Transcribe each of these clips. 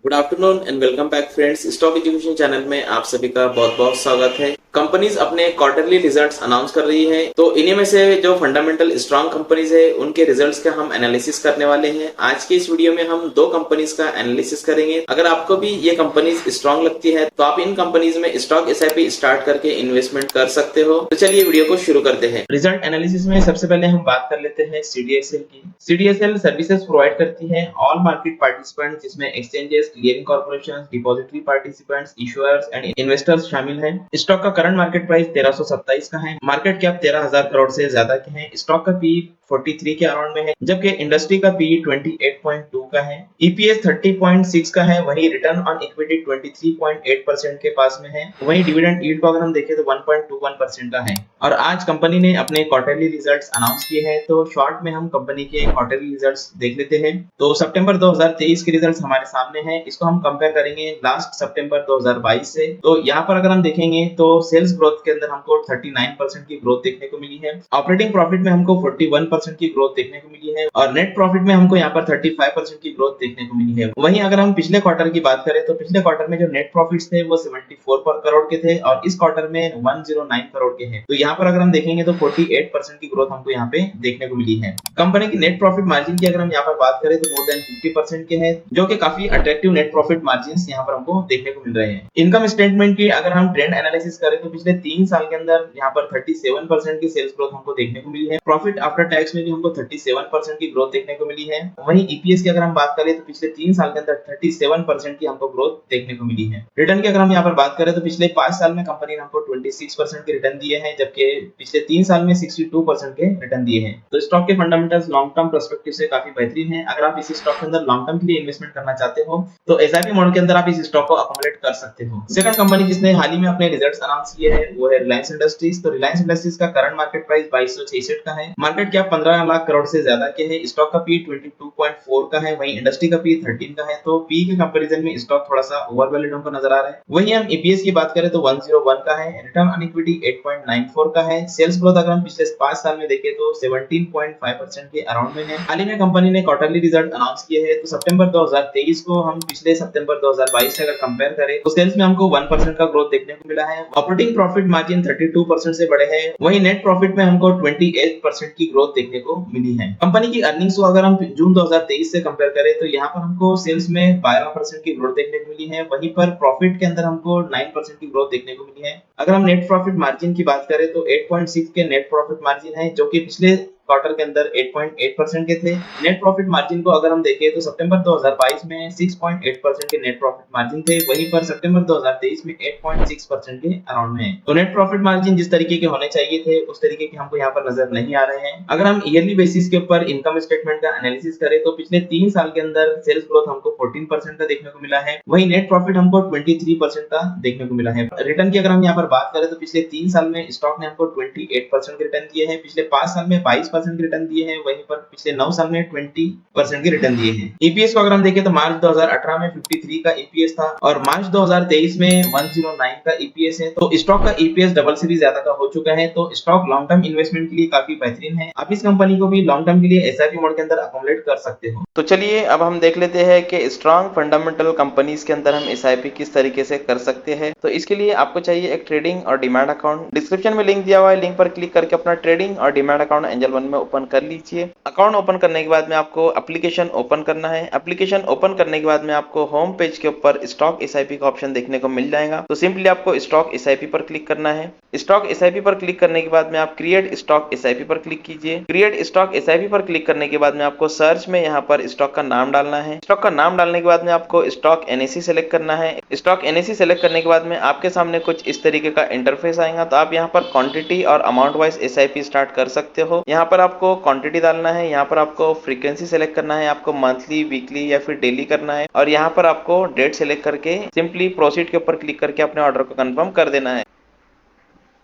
Good afternoon and welcome back friends. Stock education channel में आप सभी का बहुत बहुत स्वागत है। कंपनीज अपने क्वार्टरली रिजल्ट्स अनाउंस कर रही है, तो इन्हीं में से जो फंडामेंटल स्ट्रांग कंपनीज है उनके रिजल्ट्स का हम एनालिसिस करने वाले हैं। आज के इस वीडियो में हम दो कंपनीज का एनालिसिस करेंगे। अगर आपको भी ये कंपनीज स्ट्रांग लगती है तो आप इन कंपनीज में स्टॉक एसआईपी स्टार्ट करके इन्वेस्टमेंट कर सकते हो। तो चलिए वीडियो को शुरू करते हैं। रिजल्ट एनालिसिस में सबसे पहले हम बात कर लेते हैं सीडीएसएल की। सीडीएसएल सर्विसेज प्रोवाइड करती है ऑल मार्केट पार्टिसिपेंट, जिसमें exchanges, clearing corporation, depository participants, issuers and investors शामिल हैं। स्टॉक का करंट मार्केट प्राइस 1327 का है। मार्केट कैप 13,000 करोड़ से ज्यादा के हैं। स्टॉक का पी 43 के अराउंड में है, जबकि इंडस्ट्री का पी 28.2 का है। ईपीएस 30.6 का है। वही रिटर्न ऑन इक्विटी 23.8% के पास में है। वही डिविडेंड यील्ड को अगर हम देखें तो 1.21% का है। और आज कंपनी ने अपने क्वार्टरली रिजल्ट्स अनाउंस किए हैं, तो शॉर्ट में हम कंपनी के क्वार्टरली रिजल्ट्स देख लेते हैं। तो सितंबर 2023 के रिजल्ट्स हमारे सामने हैं। इसको हम कंपेयर करेंगे लास्ट सितंबर 2022 से। तो यहाँ पर अगर हम देखेंगे तो सेल्स ग्रोथ के अंदर हमको 39% की ग्रोथ देखने को मिली है। ऑपरेटिंग प्रॉफिट में हमको 41% की ग्रोथ देखने को मिली है और नेट प्रॉफिट में हमको यहाँ पर 35% की ग्रोथ देखने को मिली है। वहीं अगर हम पिछले क्वार्टर की बात करें तो पिछले क्वार्टर में जो नेट प्रॉफिट्स थे वो 74 करोड़ के थे और इस क्वार्टर में 109 करोड़ के हैं। तो यहाँ पर अगर हम देखेंगे तो 48% की ग्रोथ हमको यहाँ पे देखने को मिली है। कंपनी की नेट प्रॉफिट मार्जिन की अगर हम यहाँ पर बात करें तो मोर देन 50% के हैं, जो कि काफी अट्रैक्टिव नेट प्रॉफिट मार्जिन यहाँ पर हमको देखने को मिल रहे हैं। इनकम स्टेटमेंट की अगर हम ट्रेंड एनालिसिस करें तो पिछले 3 साल के अंदर यहाँ पर 37% की सेल्स ग्रोथ हमको देखने को मिली है। प्रॉफिट आफ्टर टैक्स में भी हमको 37% की ग्रोथ देखने को मिली है। वहीं ईपीएस की अगर हम बात करें तो पिछले 3 साल के अंदर 37% की हमको ग्रोथ देखने को मिली है। रिटर्न की अगर हम यहाँ पर बात करें तो पिछले 5 साल में कंपनी ने हमको 26% के रिटर्न दिए हैं, जबकि पिछले 3 साल में 62% के रिटर्न दिए हैं। तो स्टॉक के फंडामेंटल्स लॉन्ग टर्म पर्सपेक्टिव से काफी बेहतरीन है। अगर आप इस स्टॉक के अंदर लॉन्ग टर्म के लिए इन्वेस्टमेंट करना चाहते हो तो एसआईपी मॉडल के अंदर आप इस स्टॉक को अकोमोडेट कर सकते हो। सेकंड कंपनी जिसने हाल ही में अपने रिजल्ट्स अनाउंस किए हैं वो है रिलायंस इंडस्ट्रीज। तो रिलायंस इंडस्ट्रीज का करंट मार्केट प्राइस 2266 का है। मार्केट कैप 15 लाख करोड़ से ज्यादा के है। स्टॉक का पी 22.4 का है। वहीं इंडस्ट्री का पी 13 का है। तो पी के कंपैरिजन में स्टॉक थोड़ा सा ओवरवैल्यूड हमको नजर आ रहा है। वहीं हम ईपीएस की बात करें तो 101 का है। रिटर्न ऑन इक्विटी 8.94 का है। सेल्स ग्रोथ अगर हम पिछले 5 साल में देखें तो 17.5% के अराउंड में है। हाल ही में कंपनी ने क्वार्टरली रिजल्ट अनाउंस किए हैं। तो सितंबर 2023 को हम पिछले सितंबर 2022 से अगर कंपेयर करें तो सेल्स में हमको 1% का ग्रोथ देखने को मिला है। ऑपरेटिंग प्रॉफिट मार्जिन 32% से बढ़े हैं। वहीं नेट प्रॉफिट में हमको 28% की ग्रोथ देखने को मिली है। कंपनी की अर्निंग्स को अगर हम जून 2023 से कंपेयर करें तो यहाँ पर हमको सेल्स में 12% की ग्रोथ देखने को मिली है। वहीं पर प्रॉफिट के अंदर हमको 9% की ग्रोथ देखने को मिली है। अगर हम नेट प्रॉफिट मार्जिन की बात करें तो 8.6 के नेट प्रॉफिट मार्जिन है, जो कि पिछले क्वार्टर के अंदर 8.8% के थे। नेट प्रॉफिट मार्जिन को अगर हम देखें तो सितंबर 2022 में 6.8% के नेट प्रॉफिट मार्जिन थे। वहीं पर सितंबर 2023 में 8.6% के अराउंड में है। तो नेट प्रॉफिट मार्जिन जिस तरीके के होने चाहिए थे उस तरीके के हमको यहाँ पर नजर नहीं आ रहे हैं। अगर हम ईयरली बेसिस के ऊपर इनकम स्टेटमेंट का एनालिसिस करें तो पिछले 3 साल के अंदर सेल्स ग्रोथ हमको 14% का देखने को मिला है। वहीं नेट प्रॉफिट हमको 23% का देखने को मिला है। रिटर्न की अगर हम यहाँ पर बात करें तो पिछले 3 साल में स्टॉक ने हमको 28% के रिटर्न दिए हैं। पिछले 5 साल में 22% के रिटर्न दिए हैं। वहीं पर पिछले 9 साल में 20% के रिटर्न दिए हैं। ईपीएस को अगर हम देखें तो मार्च 2018 में 53 का ईपीएस था और मार्च 2023 में 109 का ईपीएस है। तो स्टॉक का ईपीएस डबल से भी ज्यादा का हो चुका है। तो स्टॉक लॉन्ग टर्म इन्वेस्टमेंट के लिए काफी बेहतरीन है। आप इस कंपनी को भी लॉन्ग टर्म के लिए एसआईपी मोड के अंदर अकोमोडेट कर सकते हो। तो चलिए अब हम देख लेते हैं कि स्ट्रॉन्ग फंडामेंटल कंपनीज के अंदर हम एसआईपी किस तरीके से कर सकते हैं। तो इसके लिए आपको चाहिए एक ट्रेडिंग और डिमैट अकाउंट। डिस्क्रिप्शन में लिंक दिया हुआ है, लिंक पर क्लिक करके अपना ट्रेडिंग और डिमैट अकाउंट एंजल वन में ओपन कर लीजिए। अकाउंट ओपन करने के बाद में आपको एप्लीकेशन ओपन करना है। एप्लीकेशन ओपन करने के बाद में आपको होम पेज के ऊपर स्टॉक एसआईपी का ऑप्शन देखने को मिल जाएगा। तो सिंपली आपको स्टॉक एसआईपी पर क्लिक करना है। स्टॉक एसआईपी पर क्लिक करने के बाद में आप क्रिएट स्टॉक एसआईपी पर क्लिक कीजिए। क्रिएट स्टॉक एसआईपी पर क्लिक करने के बाद में आपको सर्च में यहाँ पर स्टॉक का नाम डालना है। स्टॉक का नाम डालने के बाद में आपको स्टॉक एनएसी सेलेक्ट करना है। स्टॉक एनएसी सेलेक्ट करने के बाद में आपके सामने कुछ इस तरीके का इंटरफेस आएगा। तो आप यहाँ पर क्वांटिटी और अमाउंट वाइज एसआईपी स्टार्ट कर सकते हो। यहाँ पर आपको क्वांटिटी डालना है। यहाँ पर आपको फ्रीक्वेंसी सेलेक्ट करना है। आपको मंथली, वीकली या फिर डेली करना है और यहाँ पर आपको डेट सेलेक्ट करके सिंपली प्रोसीड के ऊपर क्लिक करके अपने ऑर्डर को कंफर्म कर देना है।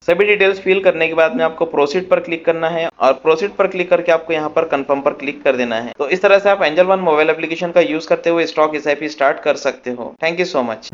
सभी डिटेल्स फिल करने के बाद में आपको प्रोसीड पर क्लिक करना है और प्रोसीड पर क्लिक करके आपको यहाँ पर कंफर्म पर क्लिक कर देना है। तो इस तरह से आप एंजल वन मोबाइल एप्लीकेशन का यूज करते हुए स्टॉक एसआईपी स्टार्ट कर सकते हो। Thank you so much.